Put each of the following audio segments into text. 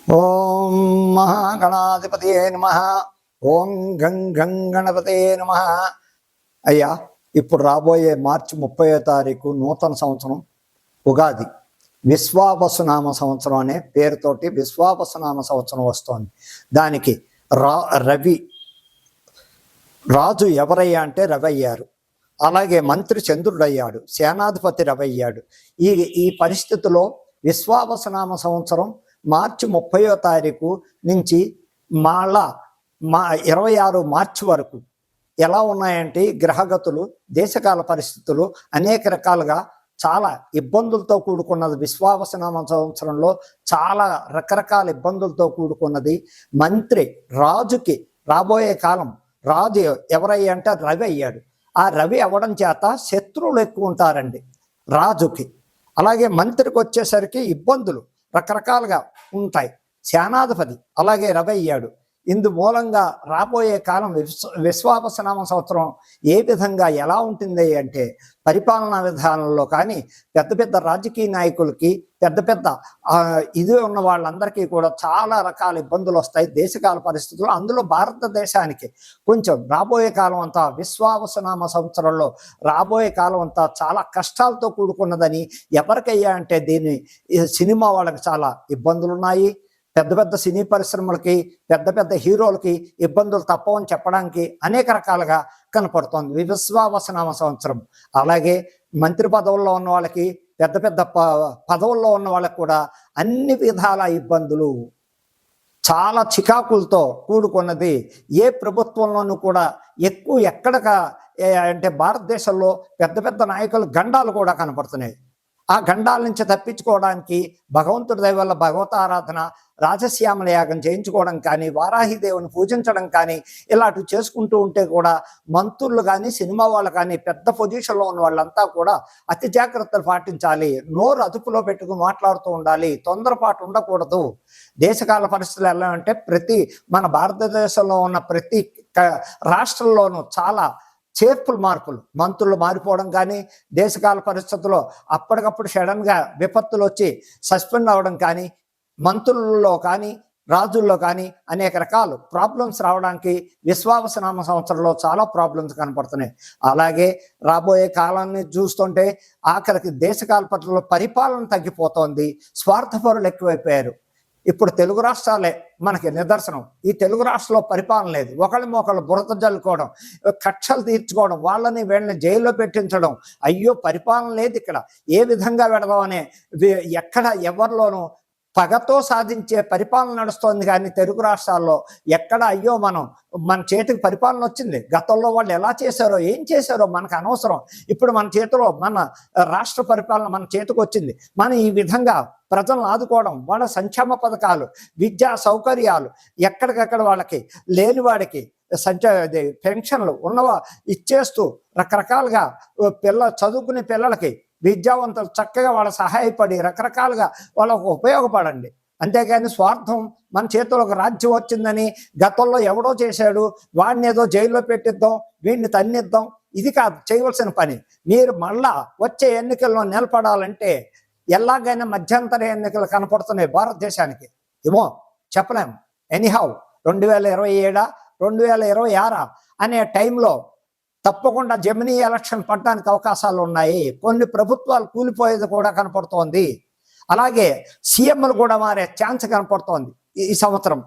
ఓం మహాగణాధిపతయే నమః. ఓం గం గం గణపతయే నమః. అయ్యా, ఇప్పుడు రాబోయే మార్చి 30వ తారీఖు నూతన సంవత్సరం ఉగాది. విశ్వావసునామ సంవత్సరం అనే పేరుతోటి విశ్వావసునామ సంవత్సరం వస్తోంది. దానికి రవి రాజు ఎవరయ్యా అంటే రవి అయ్యారు. అలాగే మంత్రి చంద్రుడు అయ్యాడు, సేనాధిపతి రవి అయ్యాడు. ఈ పరిస్థితిలో విశ్వావసునామ సంవత్సరం మార్చి 30వ తారీఖు నుంచి మళ్ళా 26 మార్చి వరకు ఎలా ఉన్నాయంటే గ్రహగతులు, దేశకాల పరిస్థితులు అనేక రకాలుగా చాలా ఇబ్బందులతో కూడుకున్నది. విశ్వావసునామ సంవత్సరంలో చాలా రకరకాల ఇబ్బందులతో కూడుకున్నది. మంత్రి రాజుకి రాబోయే కాలం రాజు ఎవరయ్యా అంటే రవి అయ్యాడు. ఆ రవి అవ్వడం చేత శత్రువులు ఎక్కువ ఉంటారండి రాజుకి. అలాగే మంత్రికి వచ్చేసరికి ఇబ్బందులు రకరకాలుగా ఉంటాయి. సేనాధిపతి అలాగే రవి అయ్యాడు. ఇందు మూలంగా రాబోయే కాలం విశ్వావసునామ సంవత్సరం ఏ విధంగా ఎలా ఉంటుంది అంటే పరిపాలనా విధానంలో కానీ పెద్ద పెద్ద రాజకీయ నాయకులకి పెద్ద ఇది ఉన్న వాళ్ళందరికీ కూడా చాలా రకాల ఇబ్బందులు వస్తాయి దేశకాల పరిస్థితులు. అందులో భారతదేశానికి కొంచెం రాబోయే కాలం అంతా విశ్వావసునామ సంవత్సరంలో రాబోయే కాలం అంతా చాలా కష్టాలతో కూడుకున్నదని ఎవరికయ్యా అంటే దీన్ని సినిమా వాళ్ళకి చాలా ఇబ్బందులు ఉన్నాయి. పెద్ద సినీ పరిశ్రమలకి పెద్ద హీరోలకి ఇబ్బందులు తప్పవని చెప్పడానికి అనేక రకాలుగా కనపడుతోంది విశ్వావసునామ సంవత్సరం. అలాగే మంత్రి పదవుల్లో ఉన్న వాళ్ళకి పెద్ద పదవుల్లో ఉన్న వాళ్ళకి కూడా అన్ని విధాల ఇబ్బందులు, చాలా చికాకులతో కూడుకున్నది. ఏ ప్రభుత్వంలోనూ కూడా ఎక్కువ ఎక్కడక అంటే భారతదేశంలో పెద్ద నాయకులు గండాలు కూడా కనపడుతున్నాయి. ఆ గండాల నుంచి తప్పించుకోవడానికి భగవంతుడి దయ వల్ల భగవత ఆరాధన, రాజశ్యామల యాగం చేయించుకోవడం కానీ, వారాహిదేవుని పూజించడం కానీ ఇలాంటివి చేసుకుంటూ ఉంటే కూడా మంత్రులు కానీ సినిమా వాళ్ళు కానీ పెద్ద పొజిషన్లో ఉన్న వాళ్ళంతా కూడా అతి జాగ్రత్తలు పాటించాలి. నోరు అదుపులో పెట్టుకుని మాట్లాడుతూ ఉండాలి. తొందరపాటు ఉండకూడదు. దేశకాల పరిస్థితులు ఎలా అంటే మన భారతదేశంలో ఉన్న ప్రతి రాష్ట్రంలోనూ చాలా చేర్పులు మార్పులు, మంత్రులు మారిపోవడం కానీ, దేశకాల పరిస్థితుల్లో అప్పటికప్పుడు సడన్గా విపత్తులు వచ్చి సస్పెండ్ అవ్వడం కానీ, మంత్రుల్లో కానీ రాజుల్లో కానీ అనేక రకాల ప్రాబ్లమ్స్ రావడానికి విశ్వావసునామ సంవత్సరంలో చాలా ప్రాబ్లమ్స్ కనపడుతున్నాయి. అలాగే రాబోయే కాలాన్ని చూస్తుంటే ఆఖరికి దేశకాల పరిస్థితుల్లో పరిపాలన తగ్గిపోతోంది. స్వార్థపరులు ఎక్కువైపోయారు. ఇప్పుడు తెలుగు రాష్ట్రాలే మనకి నిదర్శనం. ఈ తెలుగు రాష్ట్రంలో పరిపాలన లేదు. ఒకళ్ళు బురద జల్లుకోవడం, కక్షలు తీర్చుకోవడం, వీళ్ళని జైల్లో పెట్టించడం. అయ్యో పరిపాలన లేదు ఇక్కడ, ఏ విధంగా పెడదామనే ఎక్కడ ఎవరిలోనూ పగతో సాధించే పరిపాలన నడుస్తోంది. కానీ తెలుగు రాష్ట్రాల్లో ఎక్కడ అయ్యో మన చేతికి పరిపాలన వచ్చింది, గతంలో వాళ్ళు ఎలా చేశారో ఏం చేశారో మనకు అనవసరం, ఇప్పుడు మన చేతిలో మన రాష్ట్ర పరిపాలన మన చేతికి వచ్చింది, మనం ఈ విధంగా ప్రజలను ఆదుకోవడం, వాళ్ళ సంక్షేమ పథకాలు, విద్యా సౌకర్యాలు ఎక్కడికక్కడ వాళ్ళకి లేని వాడికి పెన్షన్లు ఉన్నవా ఇచ్చేస్తూ రకరకాలుగా చదువుకునే పిల్లలకి విద్యావంతులు చక్కగా వాళ్ళ సహాయపడి రకరకాలుగా వాళ్ళకు ఉపయోగపడండి. అంతేగాని స్వార్థం, మన చేతిలో ఒక రాజ్యం వచ్చిందని గతంలో ఎవడో చేశాడు వాడిని ఏదో జైల్లో పెట్టిద్దాం, వీడిని తన్నిద్దాం, ఇది కాదు చేయవలసిన పని. మీరు మళ్ళా వచ్చే ఎన్నికల్లో నిలబడాలంటే ఎలాగైనా మధ్యంతర ఎన్నికలు కనపడుతున్నాయి భారతదేశానికి. ఏమో చెప్పలేము. ఎనీహౌ 2027 2026 అనే టైంలో తప్పకుండా జమినీ ఎలక్షన్ పడడానికి అవకాశాలు ఉన్నాయి. కొన్ని ప్రభుత్వాలు కూలిపోయేది కూడా కనపడుతోంది. అలాగే సీఎంలు కూడా మారే ఛాన్స్ కనపడుతోంది ఈ సంవత్సరం.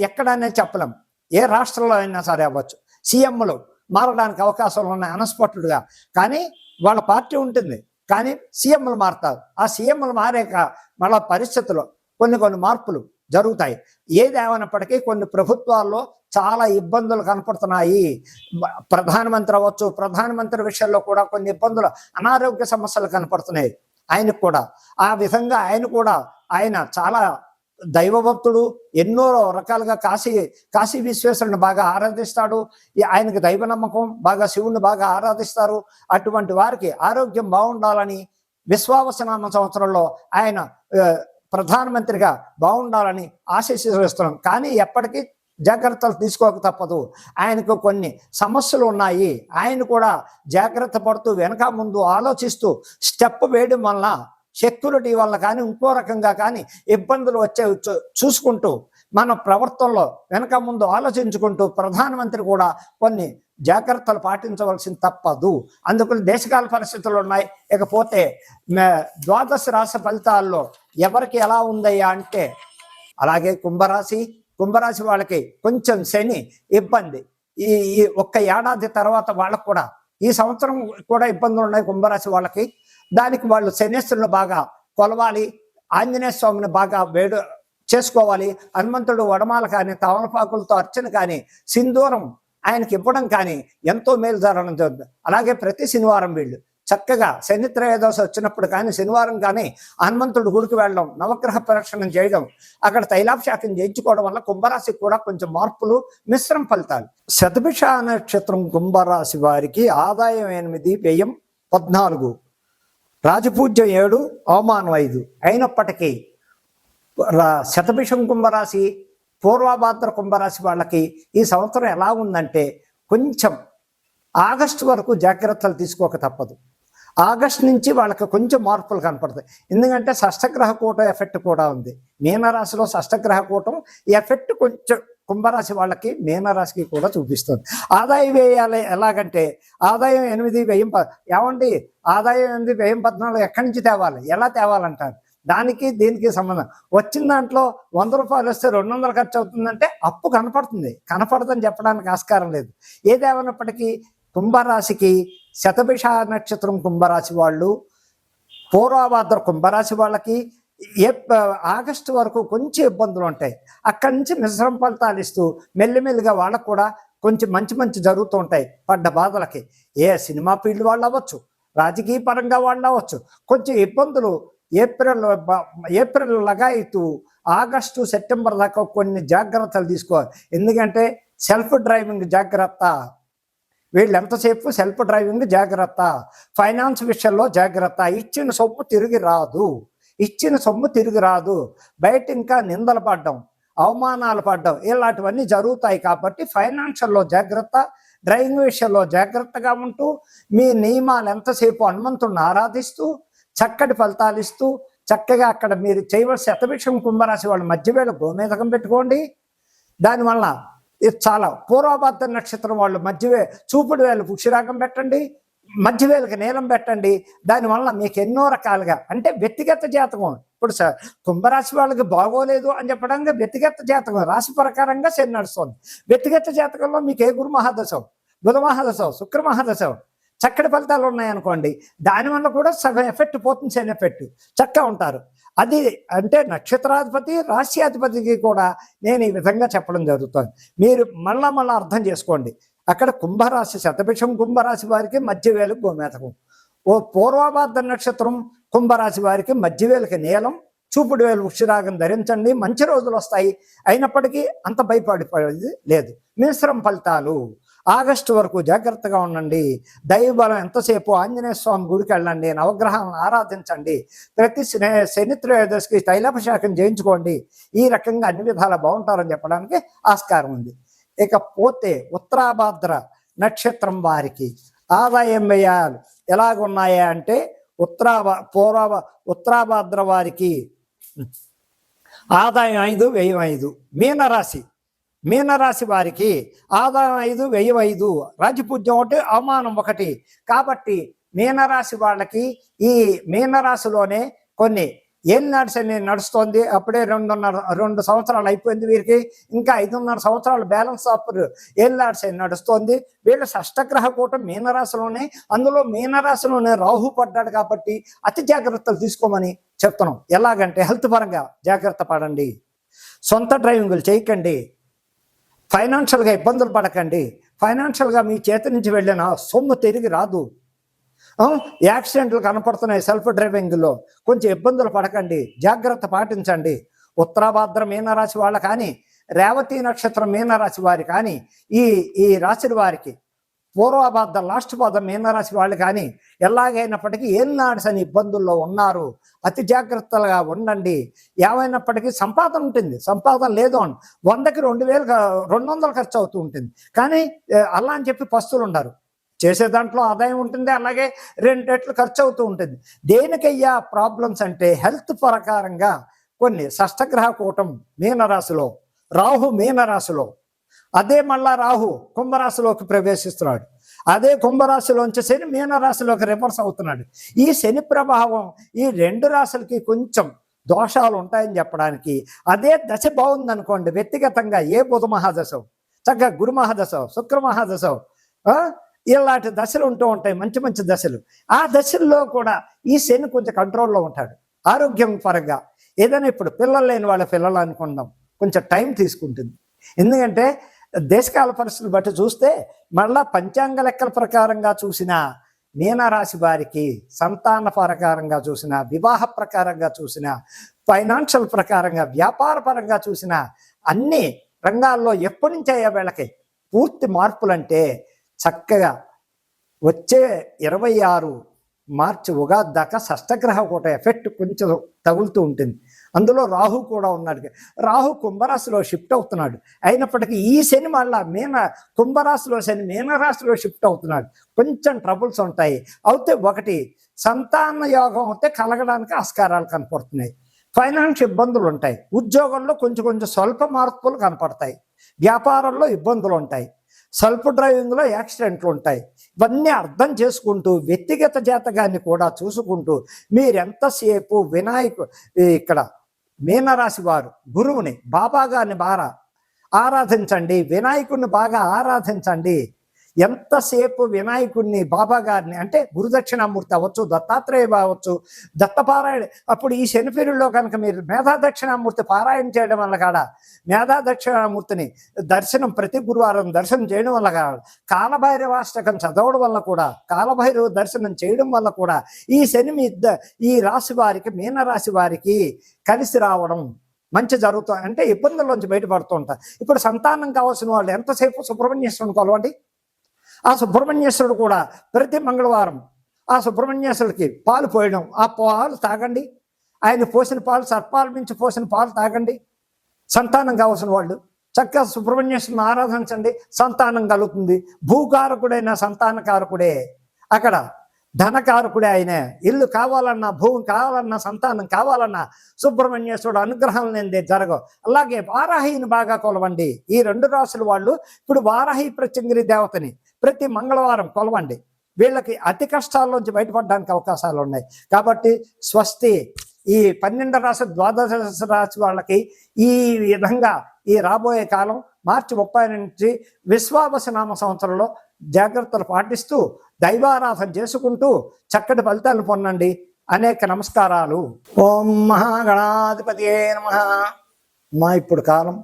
ఎక్కడనే చెప్పలేం, ఏ రాష్ట్రంలో అయినా సరే అవ్వచ్చు. సీఎంలు మారడానికి అవకాశాలు ఉన్నాయి అన్ఎక్స్పెక్టెడ్గా. కానీ వాళ్ళ పార్టీ ఉంటుంది, కానీ సీఎంలు మారుతారు. ఆ సీఎంలు మారాక మళ్ళా పరిస్థితుల్లో కొన్ని మార్పులు జరుగుతాయి. ఏదేమైనప్పటికీ కొన్ని ప్రభుత్వాల్లో చాలా ఇబ్బందులు కనపడుతున్నాయి. ప్రధానమంత్రి అవ్వచ్చు, ప్రధానమంత్రి విషయంలో కూడా కొన్ని ఇబ్బందులు, అనారోగ్య సమస్యలు కనపడుతున్నాయి ఆయనకు కూడా. ఆ విధంగా ఆయన చాలా దైవభక్తుడు, ఎన్నో రకాలుగా కాశీ విశ్వేశ్వరుని బాగా ఆరాధిస్తాడు. ఆయనకి దైవ నమ్మకం, బాగా శివుని బాగా ఆరాధిస్తారు. అటువంటి వారికి ఆరోగ్యం బాగుండాలని విశ్వావసునామ సంవత్సరంలో ఆయన ప్రధానమంత్రిగా బాగుండాలని ఆశీర్వదిస్తున్నాం. కానీ ఎప్పటికీ జాగ్రత్తలు తీసుకోక తప్పదు. ఆయనకు కొన్ని సమస్యలు ఉన్నాయి. ఆయన కూడా జాగ్రత్త పడుతూ వెనక ముందు ఆలోచిస్తూ స్టెప్ వేయడం వలన సెక్యూరిటీ వల్ల కానీ ఇంకో రకంగా కానీ ఇబ్బందులు వచ్చే చూసుకుంటూ మన ప్రవర్తనలో వెనక ముందు ఆలోచించుకుంటూ ప్రధానమంత్రి కూడా కొన్ని జాగ్రత్తలు పాటించవలసింది తప్పదు. అందుకని దేశకాల పరిస్థితులు ఉన్నాయి. ఇకపోతే ద్వాదశ రాశి ఫలితాల్లో ఎవరికి ఎలా ఉందయ్యా అంటే, అలాగే కుంభరాశి వాళ్ళకి కొంచెం శని ఇబ్బంది. ఈ ఒక్క ఏడాది తర్వాత వాళ్ళకు కూడా ఈ సంవత్సరం కూడా ఇబ్బందులు ఉన్నాయి కుంభరాశి వాళ్ళకి. దానికి వాళ్ళు శనేశ్వరుని బాగా కొలవాలి, ఆంజనేయ స్వామిని బాగా చేసుకోవాలి, హనుమంతుడు వడమాల కానీ తమలపాకులతో అర్చన కానీ సింధూరం ఆయనకి ఇవ్వడం కానీ ఎంతో మేలు జరగడం జరుగుతుంది. అలాగే ప్రతి శనివారం వీళ్ళు చక్కగా శని త్రయోదశి వచ్చినప్పుడు కానీ శనివారం కానీ హనుమంతుడు గుడికి వెళ్ళడం, నవగ్రహ ప్రదక్షిణం చేయడం, అక్కడ తైలాభిషేకం చేయించుకోవడం వల్ల కుంభరాశికి కూడా కొంచెం మార్పులు, మిశ్రమ ఫలితాలు. శతభిష నక్షత్రం కుంభరాశి వారికి ఆదాయం 8, వ్యయం 14, రాజపూజ్యం 7, అవమానం 5. అయినప్పటికీ శతభిషం కుంభరాశి, పూర్వభాద్ర కుంభరాశి వాళ్ళకి ఈ సంవత్సరం ఎలా ఉందంటే కొంచెం ఆగస్టు వరకు జాగ్రత్తలు తీసుకోక తప్పదు. ఆగస్టు నుంచి వాళ్ళకి కొంచెం మార్పులు కనపడతాయి. ఎందుకంటే షష్టగ్రహ కూటం ఎఫెక్ట్ కూడా ఉంది. మీనరాశిలో షష్టగ్రహ కూటం ఎఫెక్ట్ కొంచెం కుంభరాశి వాళ్ళకి మీనరాశికి కూడా చూపిస్తుంది. ఆదాయ వ్యయాలు ఎలాగంటే ఆదాయం 8, వ్యయం ఏమండి ఆదాయం 8, వ్యయం 14 ఎక్కడి నుంచి తేవాలి, ఎలా తేవాలంటారు. దానికి దీనికి సంబంధం. వచ్చిన దాంట్లో 100 రూపాయలు వస్తే 200 ఖర్చు అవుతుందంటే అప్పు కనపడదని చెప్పడానికి ఆస్కారం లేదు. ఏదేమైనప్పటికీ కుంభరాశికి శతభిష నక్షత్రం కుంభరాశి వాళ్ళు, పూర్వభాద్ర కుంభరాశి వాళ్ళకి ఆగస్టు వరకు కొంచెం ఇబ్బందులు ఉంటాయి. అక్కడి నుంచి మిశ్రమ ఫలితాలు ఇస్తూ మెల్లిమెల్లిగా వాళ్ళకు కూడా కొంచెం మంచి జరుగుతూ ఉంటాయి. పడ్డ బాధలకి ఏ సినిమా ఫీల్డ్ వాళ్ళు అవ్వచ్చు, రాజకీయ పరంగా వాళ్ళు అవ్వచ్చు, కొంచెం ఇబ్బందులు ఏప్రిల్ లగాయితూ ఆగస్టు సెప్టెంబర్ దాకా కొన్ని జాగ్రత్తలు తీసుకోవాలి. ఎందుకంటే సెల్ఫ్ డ్రైవింగ్ జాగ్రత్త, వీళ్ళు ఎంతసేపు సెల్ఫ్ డ్రైవింగ్ జాగ్రత్త, ఫైనాన్స్ విషయంలో జాగ్రత్త. ఇచ్చిన సొమ్ము తిరిగి రాదు. బయట ఇంకా నిందలు పడ్డం, అవమానాలు పడ్డం ఇలాంటివన్నీ జరుగుతాయి. కాబట్టి ఫైనాన్షియల్లో జాగ్రత్త, డ్రైవింగ్ విషయంలో జాగ్రత్తగా ఉంటూ మీ నియమాలు ఎంతసేపు హనుమంతుడిని ఆరాధిస్తూ చక్కటి ఫలితాలు ఇస్తూ చక్కగా అక్కడ మీరు చేయవలసిన శతభిషం కుంభరాశి వాళ్ళు మధ్యవేళ గోమేధకం పెట్టుకోండి. దానివల్ల ఇది చాలా. పూర్వభాద్ర నక్షత్రం వాళ్ళు చూపుడు వేలు పుష్యరాగం పెట్టండి, మధ్యవేళకి నీలం పెట్టండి. దానివల్ల మీకు ఎన్నో రకాలుగా అంటే వ్యక్తిగత జాతకం. ఇప్పుడు కుంభరాశి వాళ్ళకి బాగోలేదు అని చెప్పడానికి వ్యక్తిగత జాతకం రాశి ప్రకారంగా శని నడుస్తుంది. వ్యక్తిగత జాతకంలో మీకు ఏ గురు మహాదశం, బుధ మహాదశం, శుక్ర మహాదశం చక్కటి ఫలితాలు ఉన్నాయనుకోండి, దానివల్ల కూడా సగం ఎఫెక్ట్ పోతుంది. శని ఎఫెక్ట్ చక్కగా ఉంటారు. అది అంటే నక్షత్రాధిపతి రాశ్యాధిపతికి కూడా నేను ఈ విధంగా చెప్పడం జరుగుతుంది. మీరు మళ్ళా అర్థం చేసుకోండి. అక్కడ కుంభరాశి శతభిషం కుంభరాశి వారికి మధ్యవేలు గోమేతకం, పూర్వభాద్ర నక్షత్రం కుంభరాశి వారికి మధ్యవేలుకి నీలం, చూపుడు వేలు వృక్షరాగం ధరించండి. మంచి రోజులు వస్తాయి. అయినప్పటికీ అంత భయపడిపోయేది లేదు. మిశ్రమ ఫలితాలు. ఆగస్టు వరకు జాగ్రత్తగా ఉండండి. దైవబలం ఎంతసేపు ఆంజనేయ స్వామి గుడికి వెళ్ళండి, నవగ్రహాలను ఆరాధించండి, ప్రతి శని త్రయోదశికి తైలాభిషేకం చేయించుకోండి. ఈ రకంగా అన్ని విధాలా బాగుంటారని చెప్పడానికి ఆస్కారం ఉంది. ఇకపోతే ఉత్తరాభాద్ర నక్షత్రం వారికి ఆదాయం వ్యయాలు ఎలాగున్నాయా అంటే ఉత్తరాభాద్ర వారికి ఆదాయం 5, వ్యయం 5. మీనరాశి వారికి ఆదాయం 5, వ్యయం 5, రాజపూజ్యం 1, అవమానం 1. కాబట్టి మీనరాశి వాళ్ళకి ఈ మీనరాశిలోనే కొన్ని ఏళ్ళనాడు శని నడుస్తోంది. అప్పుడే 2 సంవత్సరాలు అయిపోయింది వీరికి. ఇంకా 5.5 సంవత్సరాలు బ్యాలెన్స్ ఆఫ్ ఏళ్ళనాడు శని నడుస్తోంది. వీళ్ళు షష్టగ్రహ కూటం మీనరాశిలోనే, అందులో మీనరాశిలోనే రాహు పడ్డాడు. కాబట్టి అతి జాగ్రత్తలు తీసుకోమని చెప్తున్నాం. ఎలాగంటే హెల్త్ పరంగా జాగ్రత్త పడండి, సొంత డ్రైవింగులు చేయకండి, ఫైనాన్షియల్గా ఇబ్బందులు పడకండి. ఫైనాన్షియల్గా మీ చేతి నుంచి వెళ్ళిన సొమ్ము తిరిగి రాదు. యాక్సిడెంట్లు కనపడుతున్నాయి సెల్ఫ్ డ్రైవింగ్లో. కొంచెం ఇబ్బందులు పడకండి, జాగ్రత్త పాటించండి. ఉత్తరాభాద్ర మీనరాశి వాళ్ళ కానీ, రేవతి నక్షత్రం మీనరాశి వారి కానీ, ఈ రాశి వారికి పూర్వభాద్ర లాస్ట్ పాదం మీనరాశి వాళ్ళు కానీ ఎలాగైనప్పటికీ ఏళ్ళనాడు శని ఇబ్బందుల్లో ఉన్నారు. అతి జాగ్రత్తగా ఉండండి. ఏమైనప్పటికీ సంపాదన ఉంటుంది, సంపాదన లేదు అని 100కి 2,200 ఖర్చు అవుతూ ఉంటుంది. కానీ అలా అని చెప్పి పస్తులు ఉండరు. చేసే దాంట్లో ఆదాయం ఉంటుంది, అలాగే 2 రెట్లు ఖర్చు అవుతూ ఉంటుంది. దేనికయ్యా ప్రాబ్లమ్స్ అంటే హెల్త్ ప్రకారంగా కొన్ని షష్టగ్రహ కూటం మీనరాశిలో, రాహు మీనరాశిలో, అదే మళ్ళా రాహు కుంభరాశిలోకి ప్రవేశిస్తున్నాడు. అదే కుంభరాశిలోంచి శని మీనరాశిలోకి రివర్స్ అవుతున్నాడు. ఈ శని ప్రభావం ఈ 2 రాశులకి కొంచెం దోషాలు ఉంటాయని చెప్పడానికి, అదే దశ బాగుందనుకోండి వ్యక్తిగతంగా, ఏ బుధ మహాదశం, చక్కగా గురు మహాదశం, శుక్ర మహాదశం, ఇలాంటి దశలు ఉంటూ ఉంటాయి, మంచి మంచి దశలు. ఆ దశల్లో కూడా ఈ శని కొంచెం కంట్రోల్లో ఉంటాడు ఆరోగ్యం పరంగా. ఏదైనా ఇప్పుడు పిల్లలు లేని వాళ్ళ పిల్లలు అనుకుందాం, కొంచెం టైం తీసుకుంటుంది. ఎందుకంటే దేశకాల పరిస్థితులు బట్టి చూస్తే మళ్ళా పంచాంగ లెక్కల ప్రకారంగా చూసిన మీనరాశి వారికి సంతాన ప్రకారంగా చూసిన, వివాహ ప్రకారంగా చూసిన, ఫైనాన్షియల్ ప్రకారంగా, వ్యాపార పరంగా చూసిన అన్ని రంగాల్లో ఎప్పటి నుంచి అయ్యా వీళ్ళకి పూర్తి మార్పులంటే చక్కగా వచ్చే 26 మార్చి ఉగాది దాకా షష్టగ్రహ కూట ఎఫెక్ట్ కొంచెం తగులుతూ ఉంటుంది. అందులో రాహు కూడా ఉన్నాడు. రాహు కుంభరాశిలో షిఫ్ట్ అవుతున్నాడు. అయినప్పటికీ ఈ శని మళ్ళా కుంభరాశిలో శని మీనరాశిలో షిఫ్ట్ అవుతున్నాడు. కొంచెం ట్రబుల్స్ ఉంటాయి. అయితే ఒకటి సంతాన యోగం అయితే కలగడానికి ఆస్కారాలు కనపడుతున్నాయి. ఫైనాన్స్ ఇబ్బందులు ఉంటాయి. ఉద్యోగంలో కొంచెం స్వల్ప మార్పులు కనపడతాయి. వ్యాపారంలో ఇబ్బందులు ఉంటాయి. సెల్ఫ్ డ్రైవింగ్లో యాక్సిడెంట్లు ఉంటాయి. ఇవన్నీ అర్థం చేసుకుంటూ వ్యక్తిగత జాతకాన్ని కూడా చూసుకుంటూ మీరెంతసేపు ఇక్కడ మీనరాశి వారు గురువుని, బాబా గారిని బాగా ఆరాధించండి, వినాయకుడిని బాగా ఆరాధించండి. ఎంతసేపు వినాయకుడిని, బాబా గారిని, అంటే గురుదక్షిణామూర్తి అవ్వచ్చు, దత్తాత్రేయ అవ్వచ్చు, దత్తపారాయణ. అప్పుడు ఈ శని పీరియడ్లో కనుక మీరు మేధా దక్షిణామూర్తి పారాయణ చేయడం వల్ల కాడ, మేధా దక్షిణామూర్తిని దర్శనం ప్రతి గురువారం దర్శనం చేయడం వల్ల కాడ, కాలభైరవాష్టకం చదవడం వల్ల కూడా, కాలభైరవ దర్శనం చేయడం వల్ల కూడా ఈ శని ఈ రాశి వారికి, మీనరాశి వారికి కలిసి రావడం మంచి జరుగుతుంది. అంటే ఇబ్బందుల్లోంచి బయటపడుతూ ఉంటారు. ఇప్పుడు సంతానం కావాల్సిన వాళ్ళు ఎంతసేపు సుబ్రహ్మణ్యేశ్వరుని కొలవండి. ఆ సుబ్రహ్మణ్యేశ్వరుడు కూడా ప్రతి మంగళవారం ఆ సుబ్రహ్మణ్యేశ్వరుడికి పాలు పోయడం, ఆ పాలు తాగండి. ఆయన పోసిన పాలు, సర్పాల నుంచి పోసిన పాలు తాగండి. సంతానం కావాల్సిన వాళ్ళు చక్కగా సుబ్రహ్మణ్యేశ్వరుని ఆరాధించండి, సంతానం కలుగుతుంది. భూకారకుడైన సంతానకారకుడే, అక్కడ ధనకారకుడే ఆయనే. ఇల్లు కావాలన్నా, భూమి కావాలన్నా, సంతానం కావాలన్నా సుబ్రహ్మణ్యేశ్వరుడు అనుగ్రహం లేనిదే జరగవు. అలాగే వారాహిని బాగా కొలవండి. ఈ 2 రాసుల వాళ్ళు ఇప్పుడు వారాహి ప్రత్యంగిరి దేవతని ప్రతి మంగళవారం కొలవండి. వీళ్ళకి అతి కష్టాల్లోంచి బయటపడడానికి అవకాశాలు ఉన్నాయి. కాబట్టి స్వస్తి. ఈ 12 రాశి, 12 రాశి వాళ్ళకి ఈ విధంగా ఈ రాబోయే కాలం మార్చి 30 నుంచి విశ్వావసనామ సంవత్సరంలో జాగ్రత్తలు పాటిస్తూ దైవారాధన చేసుకుంటూ చక్కటి ఫలితాలను పొందండి. అనేక నమస్కారాలు. ఓం మహాగణాధిపతియే నమః. మా ఇప్పుడు కాలం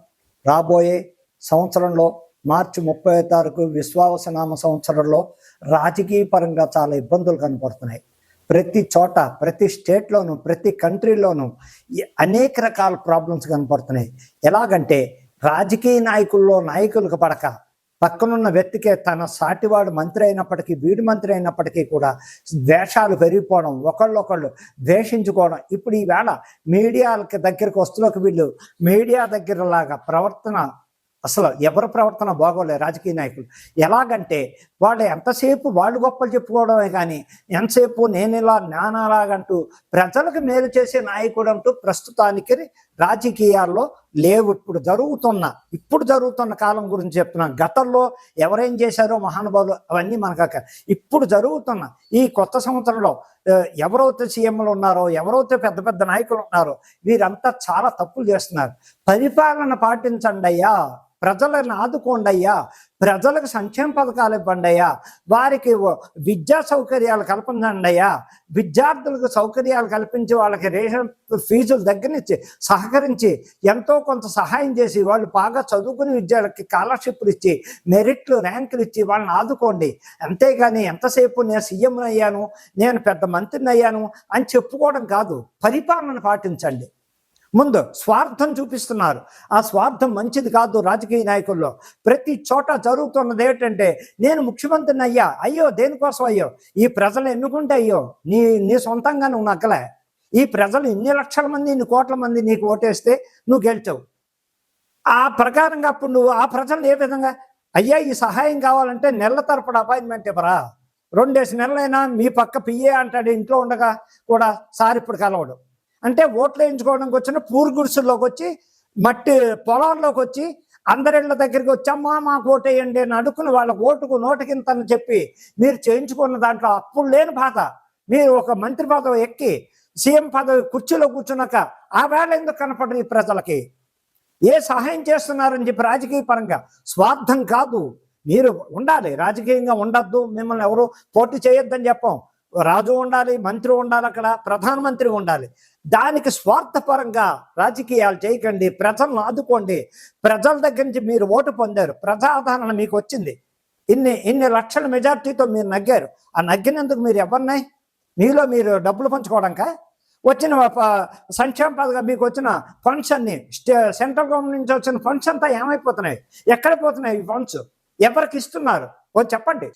రాబోయే సంవత్సరంలో మార్చి 30వ తారీఖు విశ్వావసనామ సంవత్సరంలో రాజకీయ పరంగా చాలా ఇబ్బందులు కనపడుతున్నాయి. ప్రతి చోట, ప్రతి స్టేట్లోనూ, ప్రతి కంట్రీలోనూ అనేక రకాల ప్రాబ్లమ్స్ కనపడుతున్నాయి. ఎలాగంటే రాజకీయ నాయకులకు పడక పక్కనున్న వ్యక్తికే తన సాటివాడు మంత్రి అయినప్పటికీ, వీడు మంత్రి అయినప్పటికీ కూడా ద్వేషాలు పెరిగిపోవడం, ఒకళ్ళొకళ్ళు ద్వేషించుకోవడం. ఇప్పుడు ఈవేళ మీడియాలకి దగ్గరికి వస్తులోకి వీళ్ళు మీడియా దగ్గరలాగా ప్రవర్తన, అసలు ఎవరి ప్రవర్తన బాగోలేదు రాజకీయ నాయకులు. ఎలాగంటే వాళ్ళు ఎంతసేపు వాళ్ళు గొప్పలు చెప్పుకోవడమే కానీ ఎంతసేపు నేను ఇలా నానాలాగంటూ ప్రజలకు మేలు చేసే నాయకుడు అంటూ ప్రస్తుతానికి రాజకీయాల్లో లేవు. ఇప్పుడు జరుగుతున్న కాలం గురించి చెప్తున్నాను. గతంలో ఎవరేం చేశారో మహానుభావులు అవన్నీ మనకు ఇప్పుడు జరుగుతున్న ఈ కొత్త సంవత్సరంలో ఎవరైతే సీఎంలు ఉన్నారో, ఎవరైతే పెద్ద పెద్ద నాయకులు ఉన్నారో వీరంతా చాలా తప్పులు చేస్తున్నారు. పరిపాలన పాటించండి అయ్యా, ప్రజలను ఆదుకోండి అయ్యా, ప్రజలకు సంక్షేమ పథకాలు ఇవ్వండి అయ్యా, వారికి విద్యా సౌకర్యాలు కల్పించండి అయ్యా, విద్యార్థులకు సౌకర్యాలు కల్పించి వాళ్ళకి రేషన్ ఫీజుల దగ్గర నుంచి సహకరించి ఎంతో కొంత సహాయం చేసి వాళ్ళు బాగా చదువుకుని విద్యార్థులకి స్కాలర్షిప్లు ఇచ్చి, మెరిట్లు, ర్యాంకులు ఇచ్చి వాళ్ళని ఆదుకోండి. అంతేగాని ఎంతసేపు నేను సీఎంని అయ్యాను, నేను పెద్ద మంత్రిని అయ్యాను అని చెప్పుకోవడం కాదు. పరిపాలన పాటించండి. ముందు స్వార్థం చూపిస్తున్నారు. ఆ స్వార్థం మంచిది కాదు. రాజకీయ నాయకుల్లో ప్రతి చోట జరుగుతున్నది ఏంటంటే, నేను ముఖ్యమంత్రిని అయ్యో దేనికోసం అయ్యో, ఈ ప్రజలు ఎన్నుకుంటే అయ్యో నీ సొంతంగా నువ్వు నగ్గలే. ఈ ప్రజలు ఇన్ని లక్షల మంది, ఇన్ని కోట్ల మంది నీకు ఓటేస్తే నువ్వు గెలిచావు. ఆ ప్రకారంగా అప్పుడు నువ్వు ఆ ప్రజలు ఏ విధంగా అయ్యా ఈ సహాయం కావాలంటే నెలల తరపుడు అపాయింట్మెంట్ ఇవ్వరా? 2 నెలలైనా మీ పక్క పిఏ అంటాడు ఇంట్లో ఉండగా కూడా సార్ ఇప్పుడు కలవడు. అంటే ఓట్లు వేయించుకోవడానికి వచ్చిన పూర్ గుడిసెల్లోకి వచ్చి మట్టి పొలాల్లోకి వచ్చి అందరిళ్ళ దగ్గరికి వచ్చి అమ్మా మాకు ఓటేయండి అని అడుక్కుని వాళ్ళ ఓటుకు నోటికింతని చెప్పి మీరు చేయించుకున్న దాంట్లో అప్పుడు లేని బాధ. మీరు ఒక మంత్రి పదవి ఎక్కి సీఎం పదవి కుర్చీలో కూర్చున్నాక ఆ వేళ ఎందుకు కనపడరు ఈ ప్రజలకి? ఏ సహాయం చేస్తున్నారని చెప్పి రాజకీయ పరంగా స్వార్థం కాదు, మీరు ఉండాలి, రాజకీయంగా ఉండద్దు, మిమ్మల్ని ఎవరు పోటీ చేయొద్దని చెప్పాం. రాజు ఉండాలి, మంత్రి ఉండాలి, అక్కడ ప్రధానమంత్రి ఉండాలి. దానికి స్వార్థపరంగా రాజకీయాలు చేయకండి, ప్రజలను ఆదుకోండి. ప్రజల దగ్గర నుంచి మీరు ఓటు పొందారు, ప్రజాదరణ మీకు వచ్చింది, ఇన్ని లక్షల మెజార్టీతో మీరు నగ్గారు. ఆ నగ్గినందుకు మీరు ఎవరినాయి? మీలో మీరు డబ్బులు పంచుకోవడానికా? వచ్చిన సంక్షేమ పథకం మీకు వచ్చిన ఫండ్స్ అన్ని సెంట్రల్ గవర్నమెంట్ నుంచి వచ్చిన ఫండ్స్ అంతా ఏమైపోతున్నాయి? ఎక్కడ పోతున్నాయి ఈ ఫండ్స్? ఎవరికి ఇస్తున్నారు? చెప్పండి.